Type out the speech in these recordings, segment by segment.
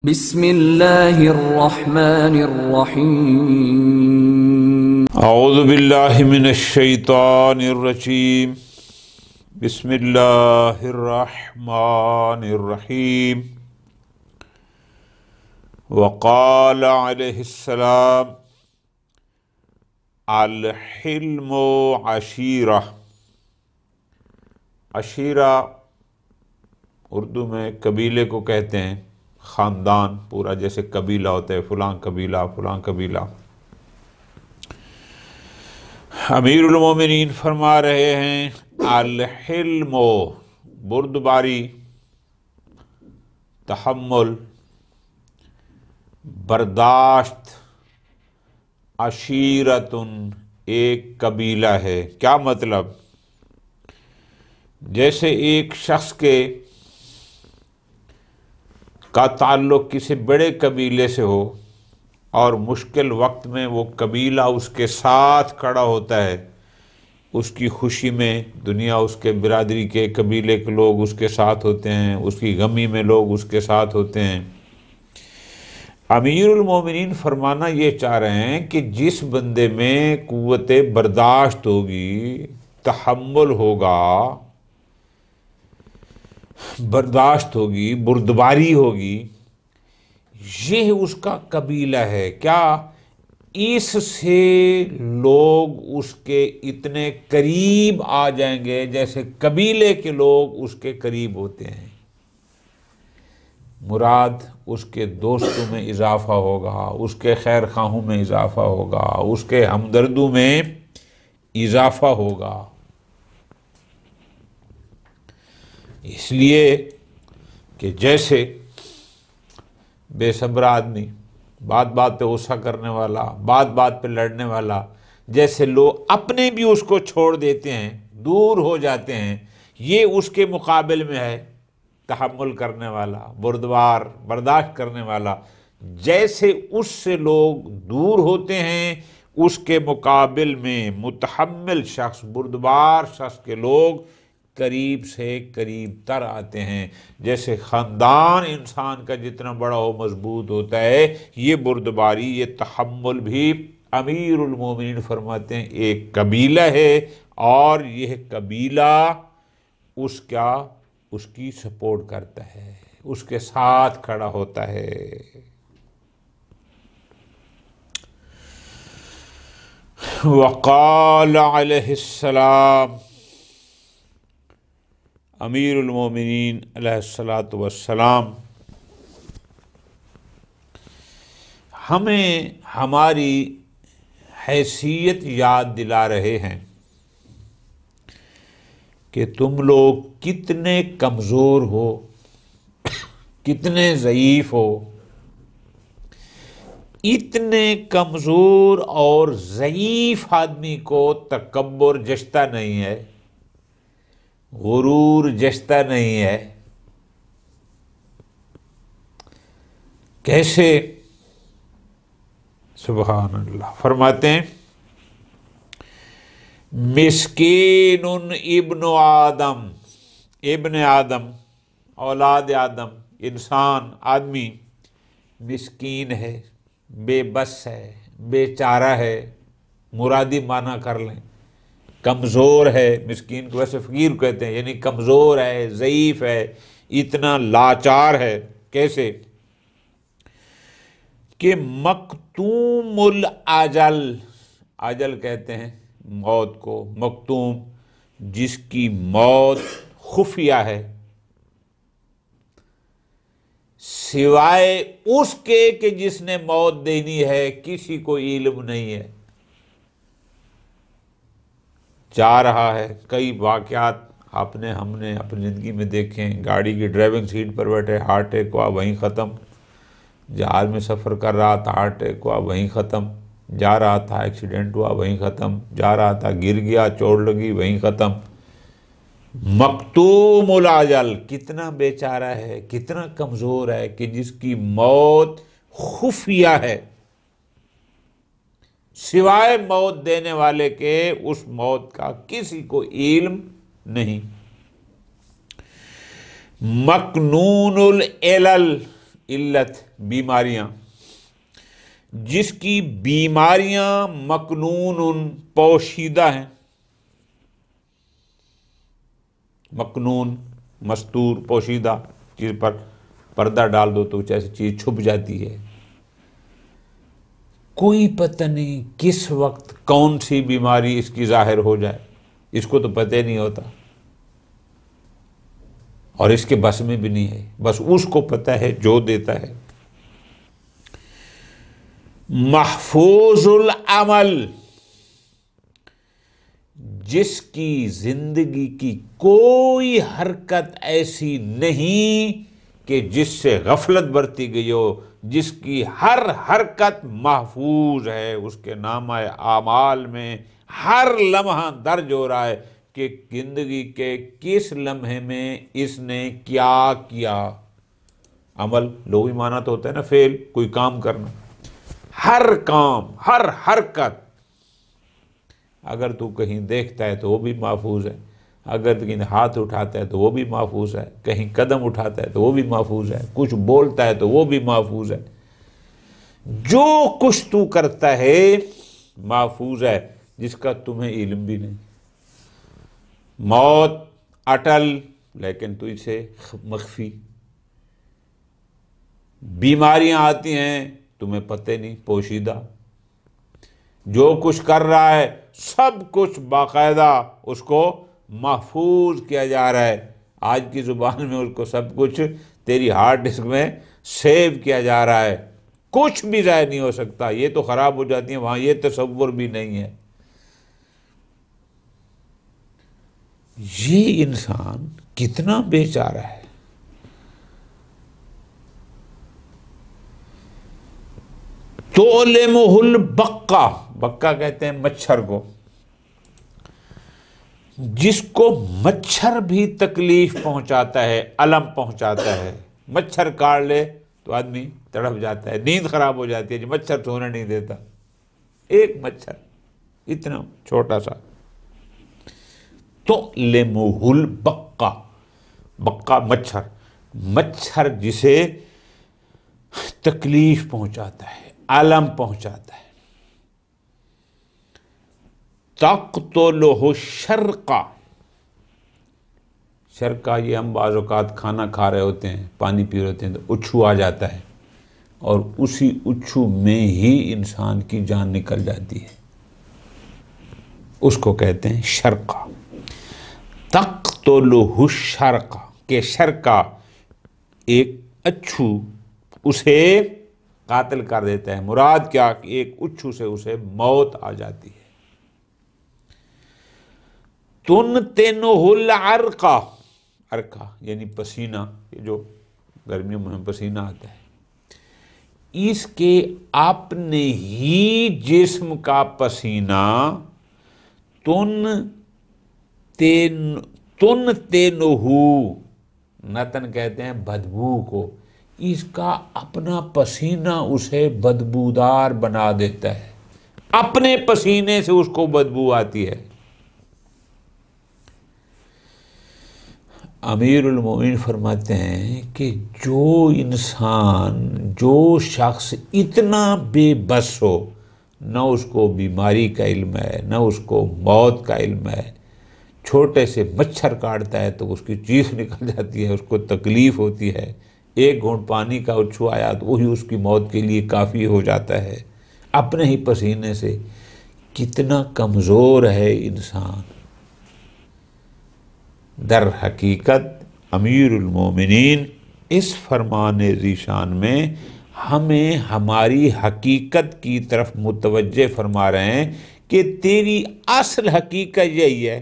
بسم اللہ الرحمن الرحیم اعوذ باللہ من الشیطان الرجیم بسم اللہ الرحمن الرحیم وقال علیہ السلام الحلم عشیرہ۔ عشیرہ اردو میں قبیلے کو کہتے ہیں، خاندان پورا، جیسے قبیلہ ہوتا ہے، فلاں قبیلہ فلاں قبیلہ۔ امیر المومنین فرما رہے ہیں الحلم، بردباری، تحمل، برداشت، عشیرتن ایک قبیلہ ہے۔ کیا مطلب؟ جیسے ایک شخص کا تعلق کسی بڑے قبیلے سے ہو اور مشکل وقت میں وہ قبیلہ اس کے ساتھ کھڑا ہوتا ہے، اس کی خوشی میں دنیا اس کے برادری کے قبیلے کے لوگ اس کے ساتھ ہوتے ہیں، اس کی غمی میں لوگ اس کے ساتھ ہوتے ہیں۔ امیر المومنین فرمانا یہ چاہ رہے ہیں کہ جس بندے میں قوت برداشت ہوگی، تحمل ہوگا، برداشت ہوگی، بردباری ہوگی، یہ اس کا قبیلہ ہے۔ کیا اس سے لوگ اس کے اتنے قریب آ جائیں گے جیسے قبیلے کے لوگ اس کے قریب ہوتے ہیں۔ مراد اس کے دوستوں میں اضافہ ہوگا، اس کے خیر خواہوں میں اضافہ ہوگا، اس کے ہمدردوں میں اضافہ ہوگا۔ اس لیے کہ جیسے بے صبر آدمی، بات بات پہ غصہ کرنے والا، بات بات پہ لڑنے والا، جیسے لوگ اپنے بھی اس کو چھوڑ دیتے ہیں، دور ہو جاتے ہیں، یہ اس کے مقابل میں ہے تحمل کرنے والا، بردبار، برداشت کرنے والا۔ جیسے اس سے لوگ دور ہوتے ہیں، اس کے مقابل میں متحمل شخص، بردبار شخص کے لوگ قریب سے قریب تر آتے ہیں۔ جیسے خاندان انسان کا جتنا بڑا ہو، مضبوط ہوتا ہے، یہ بردباری، یہ تحمل بھی امیر المومنین فرماتے ہیں ایک قبیلہ ہے، اور یہ قبیلہ اس کی سپورٹ کرتا ہے، اس کے ساتھ کھڑا ہوتا ہے۔ وقال علیہ السلام، امیر المومنین علیہ الصلاۃ والسلام ہمیں ہماری حیثیت یاد دلا رہے ہیں کہ تم لوگ کتنے کمزور ہو، کتنے ضعیف ہو۔ اتنے کمزور اور ضعیف آدمی کو تکبر جچتا نہیں ہے، غرور جچتا نہیں ہے۔ کیسے؟ سبحان اللہ، فرماتے ہیں مسکین ابن آدم، ابن آدم، اولاد آدم، انسان، آدمی مسکین ہے، بے بس ہے، بے چارہ ہے، مرادی معنی کر لیں، کمزور ہے۔ مسکین کو ویسے فقیر کہتے ہیں، یعنی کمزور ہے، ضعیف ہے، اتنا لاچار ہے۔ کیسے؟ کہ مکتوم الاجل، اجل کہتے ہیں موت کو، مکتوم جس کی موت خفیہ ہے، سوائے اس کے کہ جس نے موت دینی ہے کسی کو علم نہیں ہے۔ جا رہا ہے، کئی واقعات ہم نے اپنی زندگی میں دیکھے ہیں، گاڑی کی ڈرائیونگ سیٹ پر بیٹھے، ہارٹ اٹیک ہوا، وہیں ختم۔ جہاز میں سفر کر رہا تھا، ہارٹ اٹیک ہوا، وہیں ختم۔ جا رہا تھا، ایکسیڈنٹ ہوا، وہیں ختم۔ جا رہا تھا، گر گیا، چوٹ لگی، وہیں ختم۔ مکتوم الاجل، کتنا بیچارہ ہے، کتنا کمزور ہے کہ جس کی موت خفیہ ہے، سوائے موت دینے والے کے اس موت کا کسی کو علم نہیں۔ مکنون العلل، علت بیماریاں، جس کی بیماریاں مکنون پوشیدہ ہیں، مکنون مستور پوشیدہ چیز پر پردہ ڈال دو تو ایسی چیز چھپ جاتی ہے، کوئی پتہ نہیں کس وقت کون سی بیماری اس کی ظاہر ہو جائے، اس کو تو پتہ نہیں ہوتا اور اس کے بس میں بھی نہیں ہے، بس اس کو پتہ ہے جو دیتا ہے۔ محفوظ العمل، جس کی زندگی کی کوئی حرکت ایسی نہیں کہ جس سے غفلت برتی گئی ہو، جس کی ہر حرکت محفوظ ہے، اس کے نامہ اعمال میں ہر لمحہ درج ہو رہا ہے کہ زندگی کے کس لمحے میں اس نے کیا کیا۔ عمل لغوی معنی تو ہوتا ہے نا فعل، کوئی کام کرنا، ہر کام، ہر حرکت، اگر تو کہیں دیکھتا ہے تو وہ بھی محفوظ ہے، اگر کہیں ہاتھ اٹھاتا ہے تو وہ بھی محفوظ ہے، کہیں قدم اٹھاتا ہے تو وہ بھی محفوظ ہے، کچھ بولتا ہے تو وہ بھی محفوظ ہے، جو کچھ تو کرتا ہے محفوظ ہے، جس کا تمہیں علم بھی نہیں۔ موت اٹل لیکن تو اسے مخفی، بیماریاں آتی ہیں تمہیں پتہ نہیں، پوشیدہ، جو کچھ کر رہا ہے سب کچھ باقاعدہ اس کو محفوظ کیا جا رہا ہے، آج کی زبان میں اس کو سب کچھ تیری ہارڈ ڈسک میں سیو کیا جا رہا ہے، کچھ بھی ضائع نہیں ہو سکتا، یہ تو خراب ہو جاتی ہیں وہاں یہ تصور بھی نہیں ہے۔ یہ انسان کتنا بیچارہ ہے۔ تولمہ البقا، بقا کہتے ہیں مچھر کو، جس کو مچھر بھی تکلیف پہنچاتا ہے، الم پہنچاتا ہے، مچھر کاٹ لے تو آدمی تڑپ جاتا ہے، نیند خراب ہو جاتی ہے، جو مچھر سونے نہیں دیتا، ایک مچھر اتنا چھوٹا سا۔ تولمہ البقا، بقا مچھر، مچھر جسے تکلیف پہنچاتا ہے، الم پہنچاتا ہے۔ تقتلہ الشرقہ، شرقہ یہ ہم بعض اوقات کھانا کھا رہے ہوتے ہیں، پانی پی رہے ہوتے ہیں تو اچھو آ جاتا ہے اور اسی اچھو میں ہی انسان کی جان نکل جاتی ہے، اس کو کہتے ہیں شرقہ۔ تقتلہ الشرقہ، کہ شرقہ ایک اچھو اسے قاتل کر دیتا ہے، مراد کیا کہ ایک اچھو سے اسے موت آ جاتی ہے۔ تنتنہ العرقہ، عرقہ یعنی پسینہ، یہ جو گرمیوں میں پسینہ آتا ہے، اس کے اپنے ہی جسم کا پسینہ تنتنہ، نتن کہتے ہیں بدبو کو، اس کا اپنا پسینہ اسے بدبودار بنا دیتا ہے، اپنے پسینے سے اس کو بدبو آتی ہے۔ امیر المومنین فرماتے ہیں کہ جو انسان، جو شخص اتنا بے بس ہو، نہ اس کو بیماری کا علم ہے، نہ اس کو موت کا علم ہے، چھوٹے سے مچھر کاٹتا ہے تو اس کی چیخ نکل جاتی ہے، اس کو تکلیف ہوتی ہے، ایک گھونٹ پانی کا اچھو آیا تو وہی اس کی موت کے لیے کافی ہو جاتا ہے، اپنے ہی پسینے سے۔ کتنا کمزور ہے انسان۔ در حقیقت امیر المومنین اس فرمان ذیشان میں ہمیں ہماری حقیقت کی طرف متوجہ فرما رہے ہیں کہ تیری اصل حقیقت یہی ہے،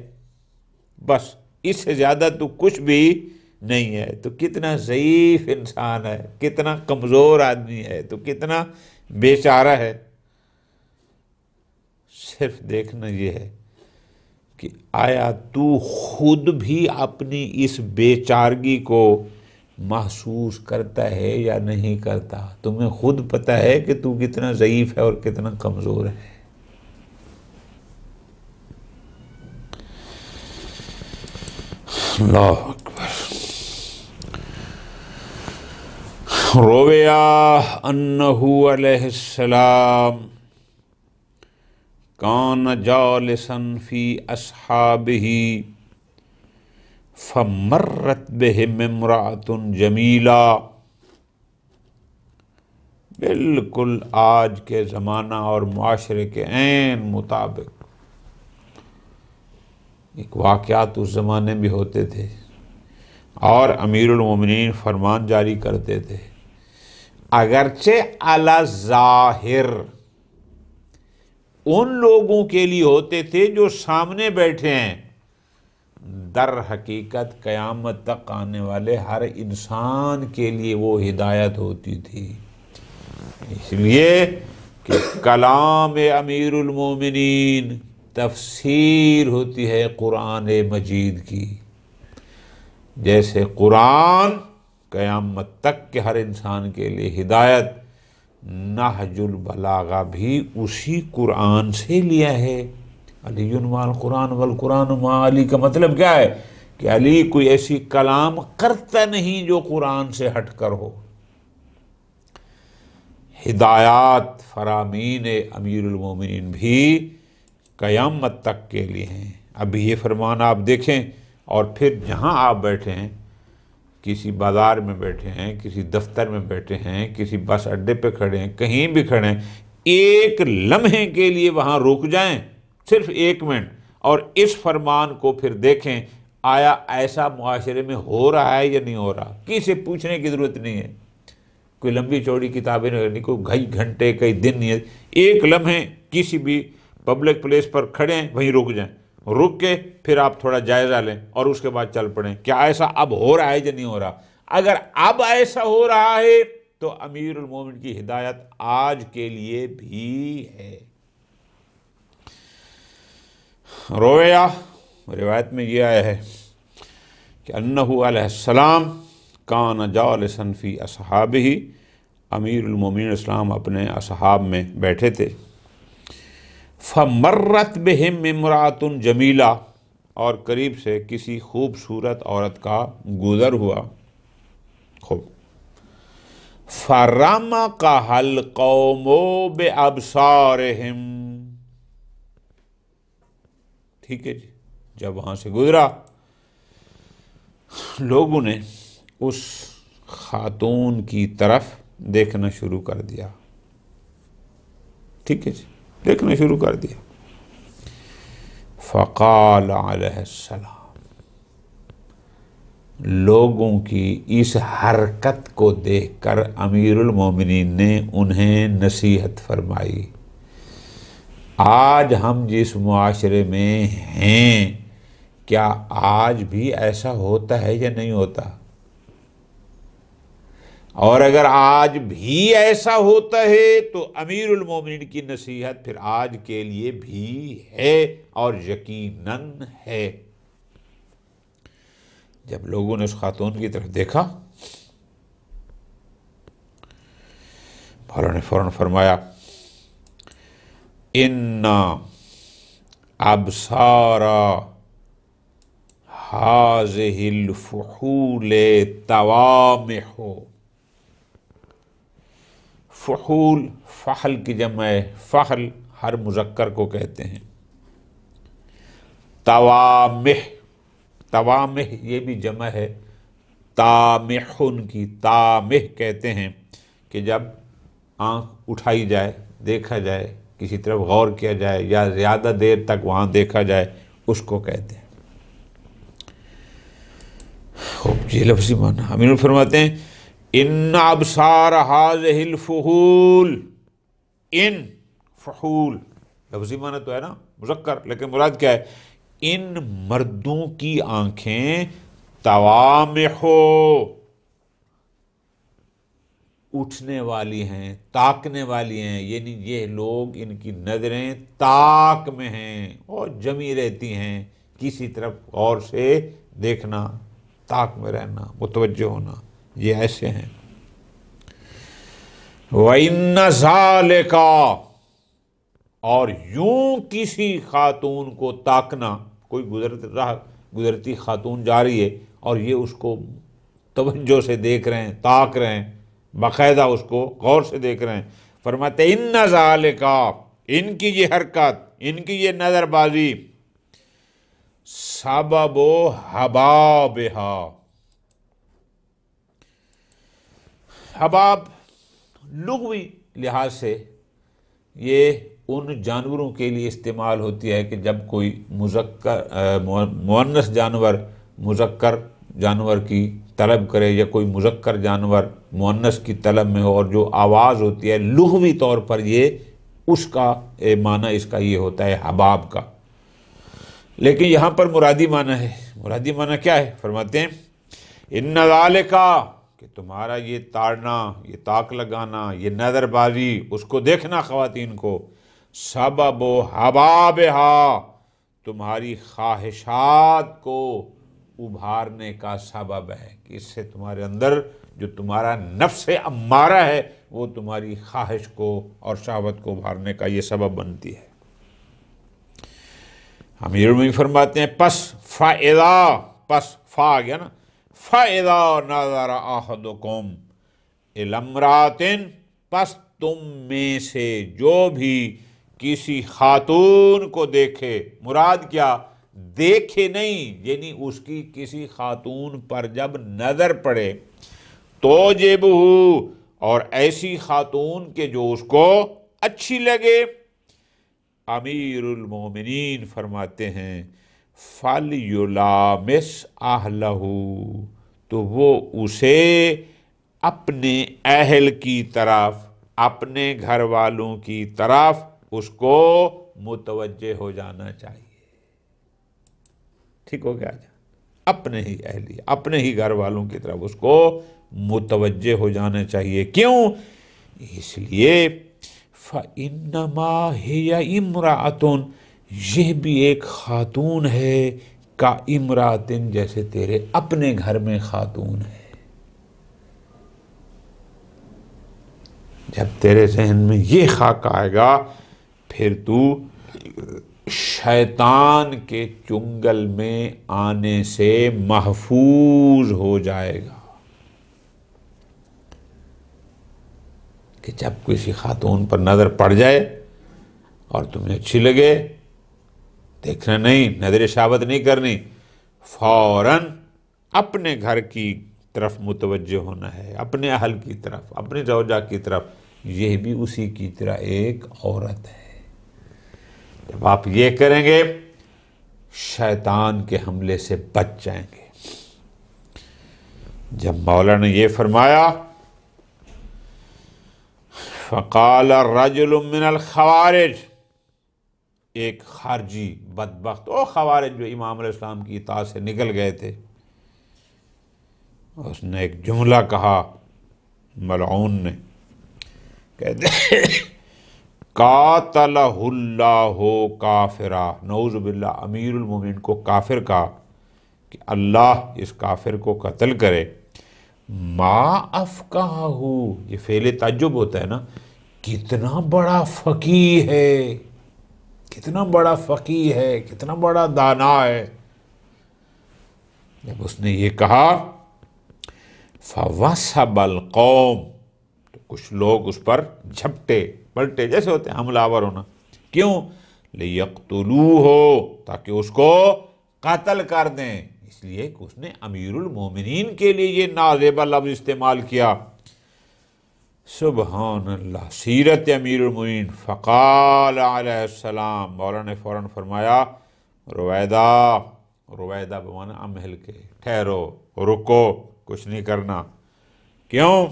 بس اس سے زیادہ تو کچھ بھی نہیں ہے۔ تو کتنا ضعیف انسان ہے، کتنا کمزور آدمی ہے، تو کتنا بیچارہ ہے۔ صرف دیکھنا یہ ہے کہ آیا تو خود بھی اپنی اس بیچارگی کو محسوس کرتا ہے یا نہیں کرتا؟ تمہیں خود پتہ ہے کہ تو کتنا ضعیف ہے اور کتنا کمزور ہے۔ اللہ اکبر، رویا انہ علیہ السلام کان جالسا فی اصحابہ فمرت بہم امرأۃ جمیلہ. بالکل آج کے زمانہ اور معاشرے کے عین مطابق ایک واقعات اس زمانے بھی ہوتے تھے اور امیر المومنین فرمان جاری کرتے تھے. اگرچہ علی ظاہر ان لوگوں کے لیے ہوتے تھے جو سامنے بیٹھے ہیں، در حقیقت قیامت تک آنے والے ہر انسان کے لیے وہ ہدایت ہوتی تھی. اس لیے کہ کلام امیر المومنین تفسیر ہوتی ہے قرآن مجید کی. جیسے قرآن قیامت تک کے ہر انسان کے لیے ہدایت، نہج البلاغہ بھی اسی قرآن سے لیا ہے. علی مع القرآن والقرآن مع علی کا مطلب کیا ہے کہ علی کوئی ایسی کلام کرتا نہیں جو قرآن سے ہٹ کر ہو. ہدایات فرامین امیر المومنین بھی قیامت تک کے لیے ہیں. ابھی یہ فرمان آپ دیکھیں، اور پھر جہاں آپ بیٹھے ہیں، کسی بازار میں بیٹھے ہیں، کسی دفتر میں بیٹھے ہیں، کسی بس اڈے پہ کھڑے ہیں، کہیں بھی کھڑے ہیں، ایک لمحے کے لیے وہاں رک جائیں، صرف 1 منٹ، اور اس فرمان کو پھر دیکھیں آیا ایسا معاشرے میں ہو رہا ہے یا نہیں ہو رہا. کسی سے پوچھنے کی ضرورت نہیں ہے، کوئی لمبی چوڑی کتابیں نہیں، کوئی کئی گھنٹے کئی دن نہیں ہے. ایک لمحے کسی بھی پبلک پلیس پر کھڑے ہیں، وہیں رک جائیں، رک کے پھر آپ تھوڑا جائزہ لیں اور اس کے بعد چل پڑیں. کیا ایسا اب ہو رہا ہے یا نہیں ہو رہا؟ اگر اب ایسا ہو رہا ہے تو امیر المومن کی ہدایت آج کے لیے بھی ہے. رویا روایت میں یہ آیا ہے کہ انہ علیہ السلام کان جالسا فی اصحابہ، امیر المومنین اسلام اپنے اصحاب میں بیٹھے تھے. فمرت بہم امرأۃ جمیلہ، اور قریب سے کسی خوبصورت عورت کا گزر ہوا. خوب. فرمقها القوم بأبصارہم، ٹھیک ہے جی. جب وہاں سے گزرا لوگوں نے اس خاتون کی طرف دیکھنا شروع کر دیا. ٹھیک ہے جی، دیکھنا شروع کر دیا. فقال علیہ السلام، لوگوں کی اس حرکت کو دیکھ کر امیر المومنین نے انہیں نصیحت فرمائی. آج ہم جس معاشرے میں ہیں، کیا آج بھی ایسا ہوتا ہے یا نہیں ہوتا؟ اور اگر آج بھی ایسا ہوتا ہے تو امیر المومنین کی نصیحت پھر آج کے لیے بھی ہے، اور یقیناً ہے. جب لوگوں نے اس خاتون کی طرف دیکھا، فوراً فرمایا ان ابصار هذه الفحول توامح. فحول فحل کی جمع ہے، فحل ہر مذکر کو کہتے ہیں. توامح، توامح یہ بھی جمع ہے تامحن کی. تامح کہتے ہیں کہ جب آنکھ اٹھائی جائے، دیکھا جائے، کسی طرف غور کیا جائے یا زیادہ دیر تک وہاں دیکھا جائے، اس کو کہتے ہیں. خوب، یہ لفظی معنی امیر فرماتے ہیں ان ابصار هذه الفحول. ان فحول لفظی معنی تو ہے نا مذکر، لیکن مراد کیا ہے؟ ان مردوں کی آنکھیں توامح، اٹھنے والی ہیں، تاکنے والی ہیں. یعنی یہ لوگ، ان کی نظریں تاک میں ہیں اور جمی رہتی ہیں. کسی طرف غور سے دیکھنا، تاک میں رہنا، متوجہ ہونا، یہ ایسے ہیں. وَإِنَّ ذَلِكَ، اور یوں کسی خاتون کو تاکنا، کوئی گزرتی خاتون جا رہی ہے اور یہ اس کو توجہ سے دیکھ رہے ہیں، تاک رہے ہیں، باقاعدہ اس کو غور سے دیکھ رہے ہیں. فرماتے ہیں ان ذالک، ان کی یہ حرکت، ان کی یہ نظر بازی، سبب حبابہا، حباب لغوی لحاظ سے یہ ان جانوروں کے لیے استعمال ہوتی ہے کہ جب کوئی مؤنث جانور مذکر جانور کی طلب کرے یا کوئی مذکر جانور مؤنث کی طلب میں ہو، اور جو آواز ہوتی ہے لغوی طور پر یہ اس کا معنی اس کا یہ ہوتا ہے حباب کا. لیکن یہاں پر مرادی معنی ہے. مرادی معنی کیا ہے؟ فرماتے ہیں ان ذالک، کہ تمہارا یہ تاڑنا، یہ طاق لگانا، یہ نظر بازی، اس کو دیکھنا خواتین کو، سبب حبابہا، تمہاری خواہشات کو ابھارنے کا سبب ہے، کہ اس سے تمہارے اندر جو تمہارا نفس امارہ ہے وہ تمہاری خواہش کو اور شہوت کو ابھارنے کا یہ سبب بنتی ہے. امیر المومنین فرماتے ہیں پس فَإِذَا، پس فا آ گیا نا، فَإِذَا نَظَرَ أَحَدُكُمْ إِلَى امْرَأَةٍ، پس تم میں سے جو بھی کسی خاتون کو دیکھے، مراد کیا؟ دیکھے نہیں، یعنی اس کی کسی خاتون پر جب نظر پڑے، توجبہ، اور ایسی خاتون کے جو اس کو اچھی لگے، امیر المومنین فرماتے ہیں فَلْيُلَامِسْ أَهْلَهُ، تو وہ اسے اپنے اہل کی طرف، اپنے گھر والوں کی طرف اس کو متوجہ ہو جانا چاہیے. ٹھیک ہو گیا؟ اپنے ہی اہلی، اپنے ہی گھر والوں کی طرف اس کو متوجہ ہو جانا چاہیے. کیوں؟ اس لیے فَإِنَّمَا هِيَ امْرَأَةٌ، یہ بھی ایک خاتون ہے، کا امراتن، جیسے تیرے اپنے گھر میں خاتون ہے. جب تیرے ذہن میں یہ خاک آئے گا پھر تو شیطان کے چنگل میں آنے سے محفوظ ہو جائے گا. کہ جب کسی خاتون پر نظر پڑ جائے اور تمہیں اچھی لگے، دیکھنا نہیں، نظر شہوت نہیں کرنی، فوراً اپنے گھر کی طرف متوجہ ہونا ہے، اپنے اہل کی طرف، اپنی زوجہ کی طرف. یہ بھی اسی کی طرح ایک عورت ہے. جب آپ یہ کریں گے شیطان کے حملے سے بچ جائیں گے. جب مولا نے یہ فرمایا فقال الرجل من الخوارج، ایک خارجی بدبخت، او خوارج جو امام علیہ السلام کی اطاعت سے نکل گئے تھے، اس نے ایک جملہ کہا، ملعون نے، کہتے قاتلہ اللہ کافرا، نعوذ باللہ، امیر المومنین کو کافر کہا کہ اللہ اس کافر کو قتل کرے. ما افقہہ، یہ فعل تعجب ہوتا ہے نا، کتنا بڑا فقیہ ہے، کتنا بڑا فقیہ ہے، کتنا بڑا دانا ہے. جب اس نے یہ کہا فوسب القوم، تو کچھ لوگ اس پر جھپٹے پلٹے، جیسے ہوتے ہیں حملہ آور ہونا. کیوں؟ لیقتلوہ، تاکہ اس کو قتل کر دیں. اس لیے کہ اس نے امیر المومنین کے لیے یہ نازیبا لفظ استعمال کیا. سبحان اللہ، سیرت امیر المومنین. فقال علیہ السلام، مولا نے فوراً فرمایا رویدہ، رویدہ بمعنی امہل کے، ٹھہرو، رکو، کچھ نہیں کرنا. کیوں؟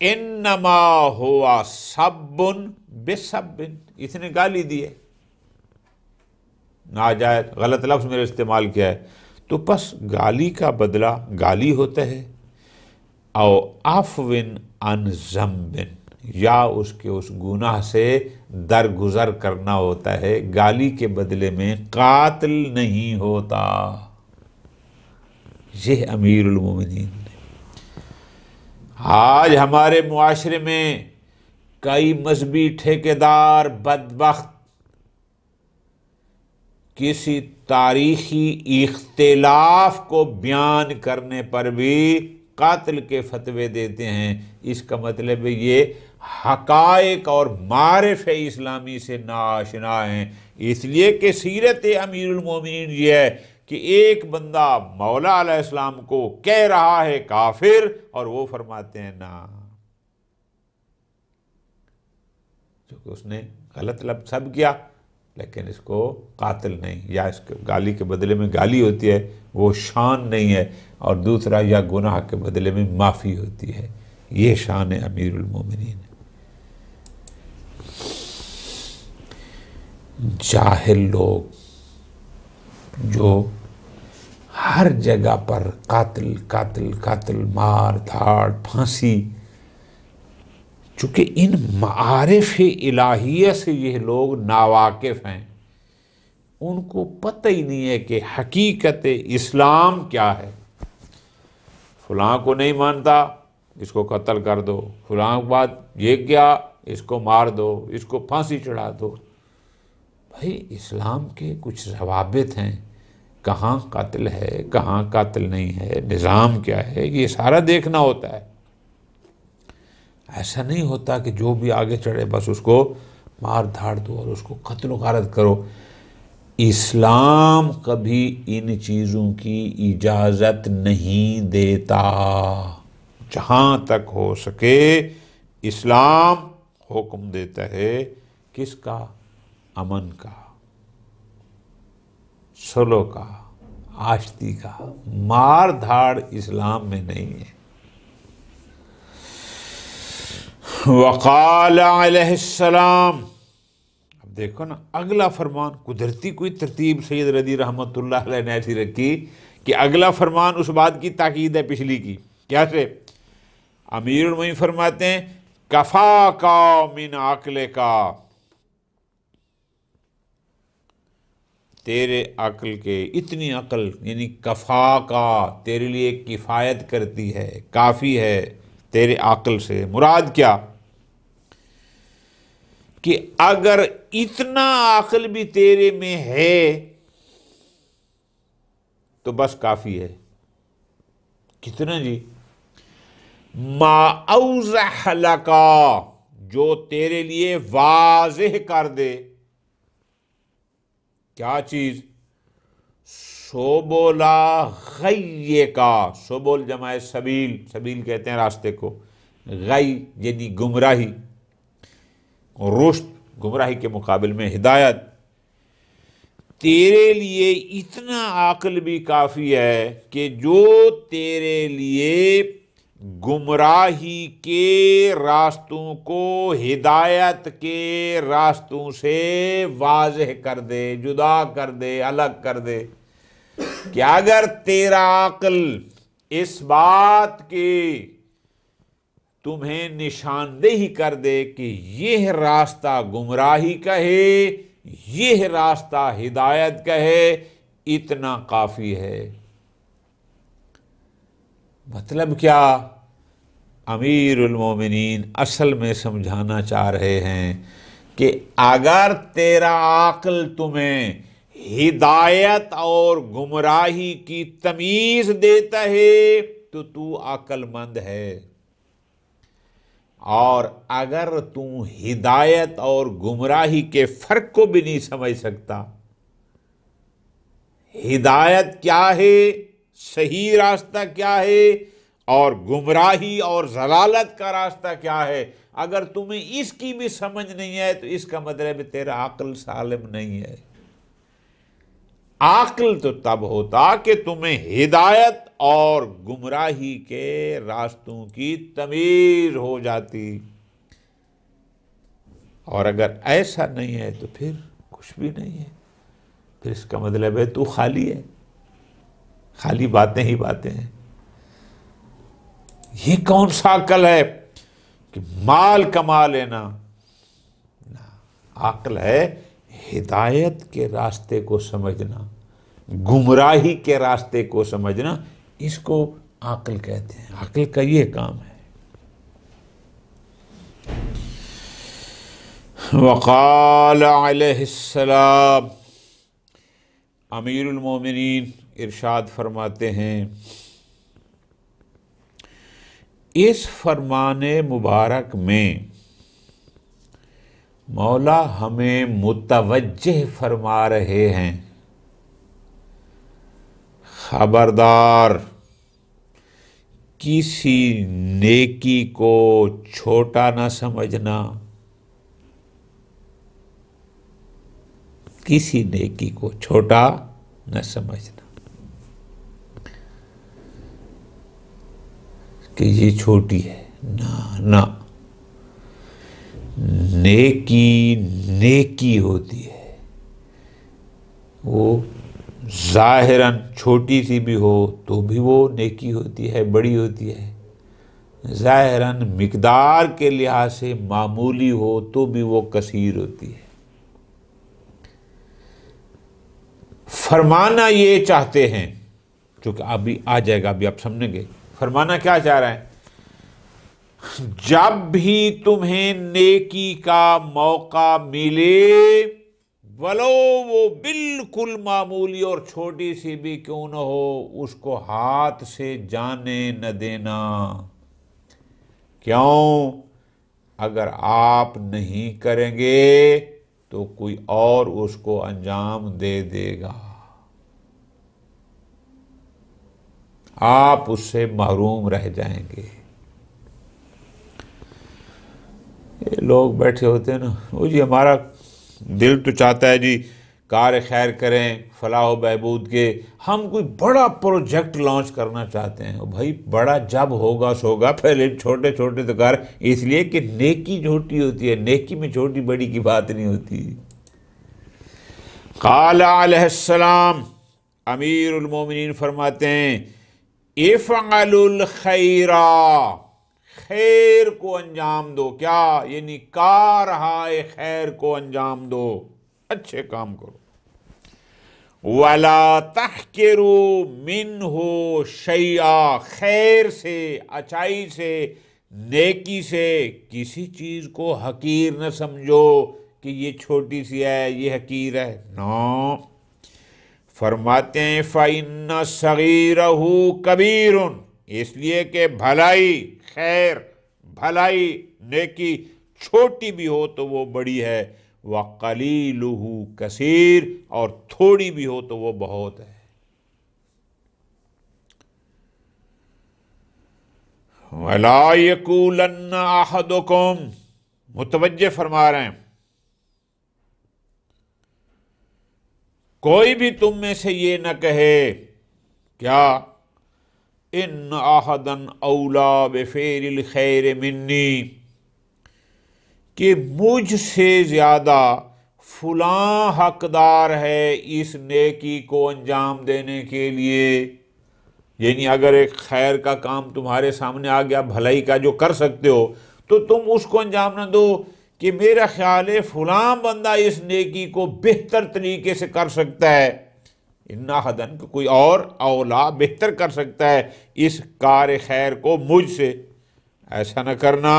انما ہوا سب بسب، اس نے گالی دی ہے، ناجائز غلط لفظ میرے استعمال کیا ہے، تو پس گالی کا بدلہ گالی ہوتا ہے، او عفو عن ذنب، یا اس کے اس گناہ سے درگزر کرنا ہوتا ہے. گالی کے بدلے میں قاتل نہیں ہوتا. یہ امیر المومنین نے. آج ہمارے معاشرے میں کئی مذہبی ٹھیکیدار بدبخت کسی تاریخی اختلاف کو بیان کرنے پر بھی قاتل کے فتوے دیتے ہیں، اس کا مطلب ہے یہ حقائق اور معارف اسلامی سے ناآشنا ہیں۔ اس لیے کہ سیرت امیر المومنین یہ ہے کہ ایک بندہ مولا علیہ السلام کو کہہ رہا ہے کافر، اور وہ فرماتے ہیں نا، کیونکہ اس نے غلط لفظ کیا لیکن اس کو قاتل نہیں، یا اس کے گالی کے بدلے میں گالی ہوتی ہے وہ شان نہیں ہے، اور دوسرا یا گناہ کے بدلے میں معافی ہوتی ہے، یہ شان امیر المومنین ہے۔ جاہل لوگ جو ہر جگہ پر قاتل قاتل قاتل، مار دھاڑ، پھانسی، چونکہ ان معارف الہیہ سے یہ لوگ ناواقف ہیں، ان کو پتہ ہی نہیں ہے کہ حقیقت اسلام کیا ہے۔ فلاں کو نہیں مانتا، اس کو قتل کر دو، فلاں بات یہ کیا، اس کو مار دو، اس کو پھانسی چڑھا دو۔ بھائی اسلام کے کچھ ضوابط ہیں، کہاں قاتل ہے، کہاں قاتل نہیں ہے، نظام کیا ہے، یہ سارا دیکھنا ہوتا ہے۔ ایسا نہیں ہوتا کہ جو بھی آگے چڑھے بس اس کو مار دھاڑ دو اور اس کو قتل و غارت کرو۔ اسلام کبھی ان چیزوں کی اجازت نہیں دیتا۔ جہاں تک ہو سکے اسلام حکم دیتا ہے کس کا؟ امن کا، صلح کا، آشتی کا۔ مار دھاڑ اسلام میں نہیں ہے۔ وقال علیہ السلام، اب دیکھو نا اگلا فرمان، قدرتی کوئی ترتیب سید رضی رحمۃ اللہ علیہ نے ایسی رکھی کہ اگلا فرمان اس بات کی تاکید ہے پچھلی کی۔ کیا سے؟ امیر المومنین فرماتے ہیں کفا کا من عقل کا، تیرے عقل کے، اتنی عقل یعنی کفا کا، تیرے لیے کفایت کرتی ہے، کافی ہے تیرے عقل سے۔ مراد کیا؟ کہ اگر اتنا عقل بھی تیرے میں ہے تو بس کافی ہے۔ کتنا جی؟ ما اوضح لکا، جو تیرے لیے واضح کر دے۔ کیا چیز؟ سبولا غی کا، سبول جمع سبیل، سبیل کہتے ہیں راستے کو، غی یعنی گمراہی، رشد گمراہی کے مقابل میں ہدایت۔ تیرے لیے اتنا عقل بھی کافی ہے کہ جو تیرے لیے گمراہی کے راستوں کو ہدایت کے راستوں سے واضح کر دے، جدا کر دے، الگ کر دے۔ کہ اگر تیرا عقل اس بات کی تمہیں نشاندہی کر دے کہ یہ راستہ گمراہی کا ہے، یہ راستہ ہدایت کا ہے، اتنا کافی ہے۔ مطلب کیا؟ امیر المومنین اصل میں سمجھانا چاہ رہے ہیں کہ اگر تیرا عقل تمہیں ہدایت اور گمراہی کی تمیز دیتا ہے تو عقل مند ہے، اور اگر تو ہدایت اور گمراہی کے فرق کو بھی نہیں سمجھ سکتا، ہدایت کیا ہے، صحیح راستہ کیا ہے، اور گمراہی اور ضلالت کا راستہ کیا ہے، اگر تمہیں اس کی بھی سمجھ نہیں ہے تو اس کا مطلب تیرا عقل سالم نہیں ہے۔ عقل تو تب ہوتا کہ تمہیں ہدایت اور گمراہی کے راستوں کی تمیز ہو جاتی، اور اگر ایسا نہیں ہے تو پھر کچھ بھی نہیں ہے، پھر اس کا مطلب ہے تو خالی ہے، خالی باتیں ہی باتیں ہیں۔ یہ کون سا عقل ہے کہ مال کما لینا؟ عقل ہے ہدایت کے راستے کو سمجھنا، گمراہی کے راستے کو سمجھنا، اس کو عقل کہتے ہیں۔ عقل کا یہ کام ہے۔ وقال علیہ السلام، امیر المومنین ارشاد فرماتے ہیں اس فرمان مبارک میں مولا ہمیں متوجہ فرما رہے ہیں، خبردار کسی نیکی کو چھوٹا نہ سمجھنا، کسی نیکی کو چھوٹا نہ سمجھنا کہ یہ چھوٹی ہے، نہ نیکی نیکی ہوتی ہے، وہ ظاہراً چھوٹی سی بھی ہو تو بھی وہ نیکی ہوتی ہے، بڑی ہوتی ہے، ظاہراً مقدار کے لحاظ سے معمولی ہو تو بھی وہ کثیر ہوتی ہے۔ فرمانا یہ چاہتے ہیں، چونکہ ابھی آ جائے گا، ابھی آپ سمجھیں گے فرمانا کیا چاہ رہا ہے۔ جب بھی تمہیں نیکی کا موقع ملے، ولو وہ بالکل معمولی اور چھوٹی سی بھی کیوں نہ ہو، اس کو ہاتھ سے جانے نہ دینا۔ کیوں؟ اگر آپ نہیں کریں گے تو کوئی اور اس کو انجام دے دے گا، آپ اس سے محروم رہ جائیں گے۔ یہ لوگ بیٹھے ہوتے ہیں نا، وہ جی ہمارا دل تو چاہتا ہے جی کار خیر کریں، فلاح و بہبود کے، ہم کوئی بڑا پروجیکٹ لانچ کرنا چاہتے ہیں۔ بھائی بڑا جب ہوگا سوگا، پہلے چھوٹے چھوٹے تو کار، اس لیے کہ نیکی چھوٹی ہوتی ہے، نیکی میں چھوٹی بڑی کی بات نہیں ہوتی۔ قال علیہ السلام، امیر المومنین فرماتے ہیں، افعلوا الخیر، خیر کو انجام دو۔ کیا؟ یعنی کارہائے خیر کو انجام دو، اچھے کام کرو۔ وَلَا تَحْقِرُوا مِنْهُ شَيْئًا، خیر سے، اچھائی سے، نیکی سے کسی چیز کو حقیر نہ سمجھو کہ یہ چھوٹی سی ہے، یہ حقیر ہے، نو۔ فرماتے ہیں فَإِنَّ صَغِيرَهُ كَبِيرٌ، اس لیے کہ بھلائی، خیر، بھلائی، نیکی چھوٹی بھی ہو تو وہ بڑی ہے، وَقَلِيلُهُ كَثِيرٌ، اور تھوڑی بھی ہو تو وہ بہت ہے۔ وَلَا يَقُولَنَّ أَحَدُكُمْ، متوجہ فرما رہے ہیں، کوئی بھی تم میں سے یہ نہ کہے، کیا؟ ان احدن اولا بفعل الخیر منی، کہ مجھ سے زیادہ فلاں حقدار ہے اس نیکی کو انجام دینے کے لیے۔ یعنی اگر ایک خیر کا کام تمہارے سامنے آ گیا، بھلائی کا جو کر سکتے ہو، تو تم اس کو انجام نہ دو کہ میرا خیال ہے فلاں بندہ اس نیکی کو بہتر طریقے سے کر سکتا ہے، ان احدن، کہ کوئی اور اولا بہتر کر سکتا ہے اس کار خیر کو مجھ سے، ایسا نہ کرنا۔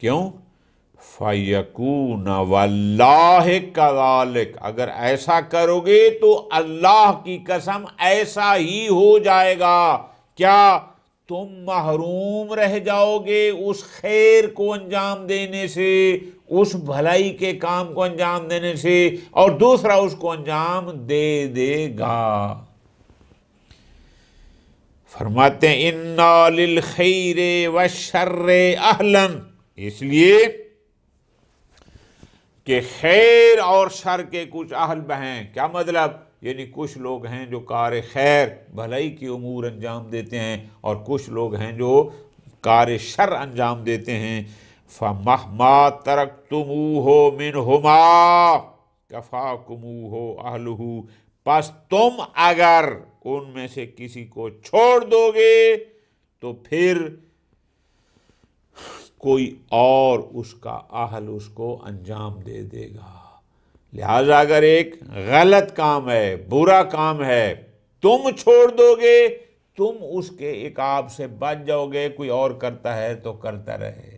کیوں؟ فَيَكُونَ وَاللَّهِ كَذَلِكَ، اگر ایسا کرو گے تو اللہ کی قسم ایسا ہی ہو جائے گا۔ کیا؟ تم محروم رہ جاؤ گے اس خیر کو انجام دینے سے، اس بھلائی کے کام کو انجام دینے سے، اور دوسرا اس کو انجام دے دے گا۔ فرماتے ہیں اِنَّا لِلْخَيْرِ وَالشَّرِّ أَهْلًا، اس لیے کہ خیر اور شر کے کچھ اہل ہیں۔ کیا مطلب؟ یعنی کچھ لوگ ہیں جو کار خیر، بھلائی کی امور انجام دیتے ہیں، اور کچھ لوگ ہیں جو کار شر انجام دیتے ہیں۔ فَمَهْمَا تَرَكْتُمُوهُ مِنْهُمَا كَفَاكُمُوهُ أَهْلُهُ، پس تم اگر ان میں سے کسی کو چھوڑ دو گے تو پھر کوئی اور اس کا اہل اس کو انجام دے دے گا۔ لہذا اگر ایک غلط کام ہے، برا کام ہے، تم چھوڑ دو گے، تم اس کے عقاب سے بچ جاؤ گے، کوئی اور کرتا ہے تو کرتا رہے۔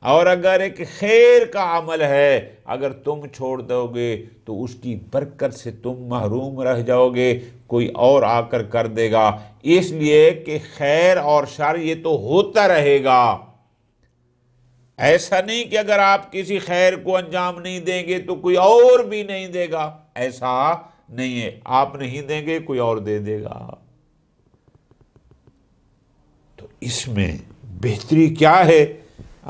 اور اگر ایک خیر کا عمل ہے، اگر تم چھوڑ دو گے تو اس کی برکت سے تم محروم رہ جاؤ گے، کوئی اور آ کر دے گا۔ اس لیے کہ خیر اور شر یہ تو ہوتا رہے گا، ایسا نہیں کہ اگر آپ کسی خیر کو انجام نہیں دیں گے تو کوئی اور بھی نہیں دے گا، ایسا نہیں ہے، آپ نہیں دیں گے کوئی اور دے دے گا۔ تو اس میں بہتری کیا ہے؟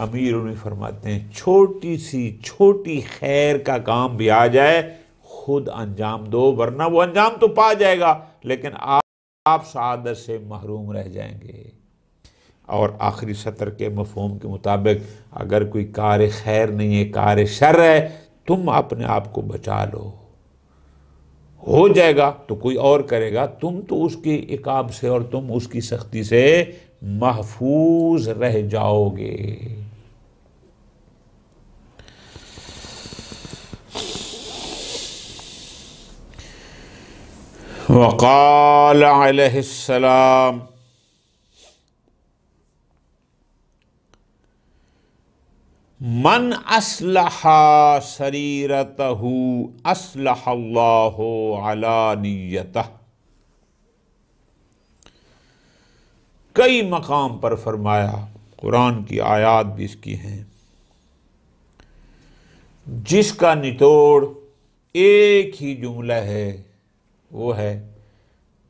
امیر انہیں فرماتے ہیں چھوٹی سی چھوٹی خیر کا کام بھی آ جائے خود انجام دو، ورنہ وہ انجام تو پا جائے گا لیکن آپ سعادت سے محروم رہ جائیں گے۔ اور آخری سطر کے مفہوم کے مطابق اگر کوئی کار خیر نہیں ہے، کار شر ہے، تم اپنے آپ کو بچا لو، ہو جائے گا تو کوئی اور کرے گا، تم تو اس کے عقاب سے اور تم اس کی سختی سے محفوظ رہ جاؤ گے۔ وقال علیہ السلام من اصلح سریرتہ اصلح اللہ علانیتہ۔ کئی مقام پر فرمایا، قرآن کی آیات بھی اس کی ہیں، جس کا نچوڑ ایک ہی جملہ ہے، وہ ہے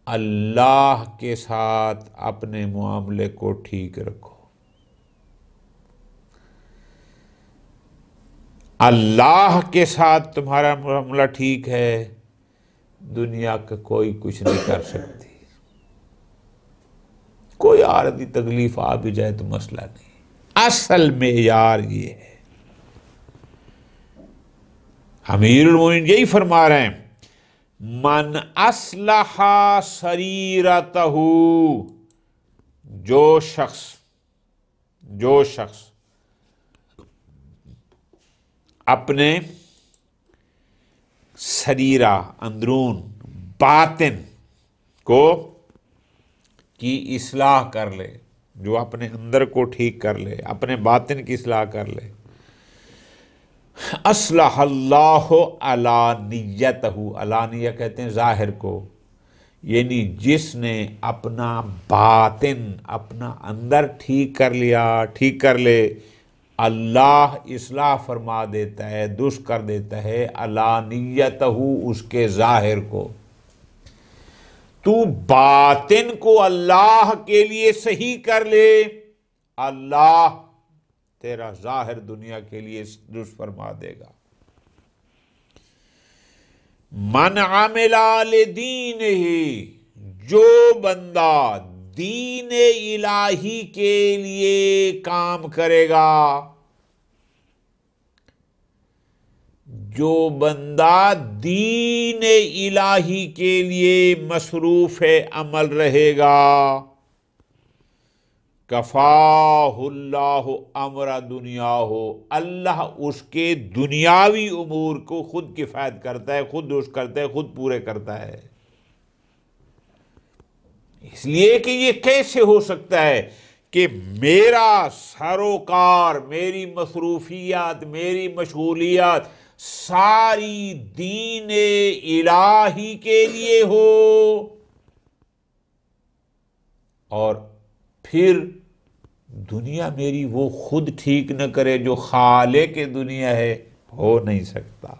اللہ کے ساتھ اپنے معاملے کو ٹھیک رکھو۔ اللہ کے ساتھ تمہارا معاملہ ٹھیک ہے، دنیا کا کوئی کچھ نہیں کر سکتی۔ کوئی عارضی تکلیف آ بھی جائے تو مسئلہ نہیں، اصل معیار یہ ہے۔ امیر المومنین یہی فرما رہے ہیں من اصلح سریرتہ، جو شخص اپنے سریرہ اندرون باطن کی اصلاح کر لے، جو اپنے اندر کو ٹھیک کر لے، اپنے باطن کی اصلاح کر لے، اصلح اللہ علانیتہ، علانیہ کہتے ہیں ظاہر کو، یعنی جس نے اپنا باطن اپنا اندر ٹھیک کر لے، اللہ اصلاح فرما دیتا ہے، درست کر دیتا ہے علانیتہ، اس کے ظاہر کو۔ تو باطن کو اللہ کے لیے صحیح کر لے، اللہ تیرا ظاہر دنیا کے لیے درست فرما دے گا۔ من عمل لدینہ، جو بندہ دین الہی کے لیے کام کرے گا، جو بندہ دین الہی کے لیے مصروف عمل رہے گا، کفاہ اللہ امر دنیاہ، اللہ اس کے دنیاوی امور کو خود کفایت کرتا ہے، خود درست کرتا ہے، خود پورے کرتا ہے۔ اس لیے کہ یہ کیسے ہو سکتا ہے کہ میرا سروکار، میری مصروفیات، میری مشغولیات ساری دین الہی کے لیے ہو، اور پھر دنیا میری وہ خود ٹھیک نہ کرے جو خالق دنیا ہے؟ ہو نہیں سکتا۔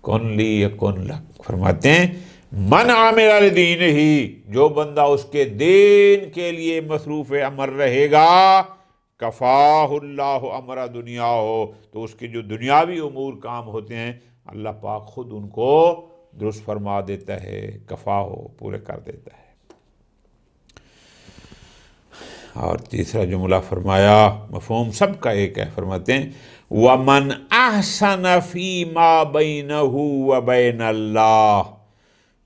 کن لی یکن لک، فرماتے ہیں من عامل لدینہ، جو بندہ اس کے دین کے لیے مصروف عمل رہے گا، کفاہ اللہ امر دنیا ہو، تو اس کے جو دنیاوی امور کام ہوتے ہیں اللہ پاک خود ان کو درست فرما دیتا ہے، کفاہ ہو، پورے کر دیتا ہے۔ اور تیسرا جملہ فرمایا، مفہوم سب کا ایک ہے، فرماتے ہیں وَمَنْ أَحْسَنَ فِي مَا بَيْنَهُ وَبَيْنَ اللَّهِ،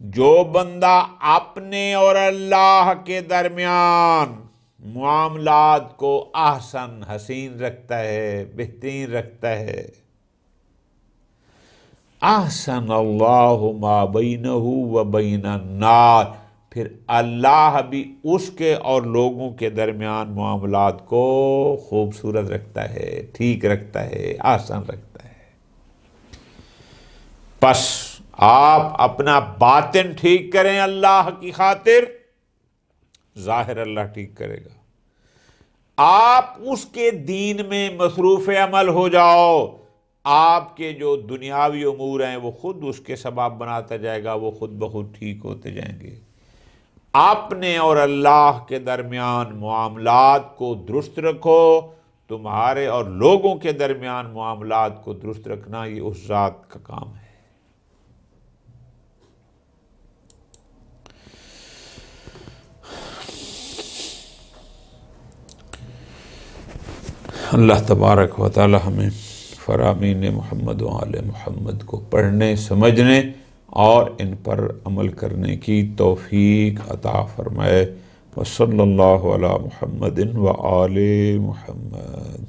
جو بندہ اپنے اور اللہ کے درمیان معاملات کو احسن، حسین رکھتا ہے، بہترین رکھتا ہے، احسن اللہ ما بینہ و بین الناس، پھر اللہ بھی اس کے اور لوگوں کے درمیان معاملات کو خوبصورت رکھتا ہے، ٹھیک رکھتا ہے، آسان رکھتا ہے۔ پس آپ اپنا باطن ٹھیک کریں اللہ کی خاطر، ظاہر اللہ ٹھیک کرے گا۔ آپ اس کے دین میں مصروف عمل ہو جاؤ، آپ کے جو دنیاوی امور ہیں وہ خود اس کے سبب بناتا جائے گا، وہ خود بخود ٹھیک ہوتے جائیں گے۔ اپنے اور اللہ کے درمیان معاملات کو درست رکھو، تمہارے اور لوگوں کے درمیان معاملات کو درست رکھنا یہ اس ذات کا کام ہے۔ اللہ تبارک و تعالی ہمیں فرامین محمد و آل محمد کو پڑھنے، سمجھنے اور ان پر عمل کرنے کی توفیق عطا فرمائے۔ وصلی اللہ علی محمد و آل محمد۔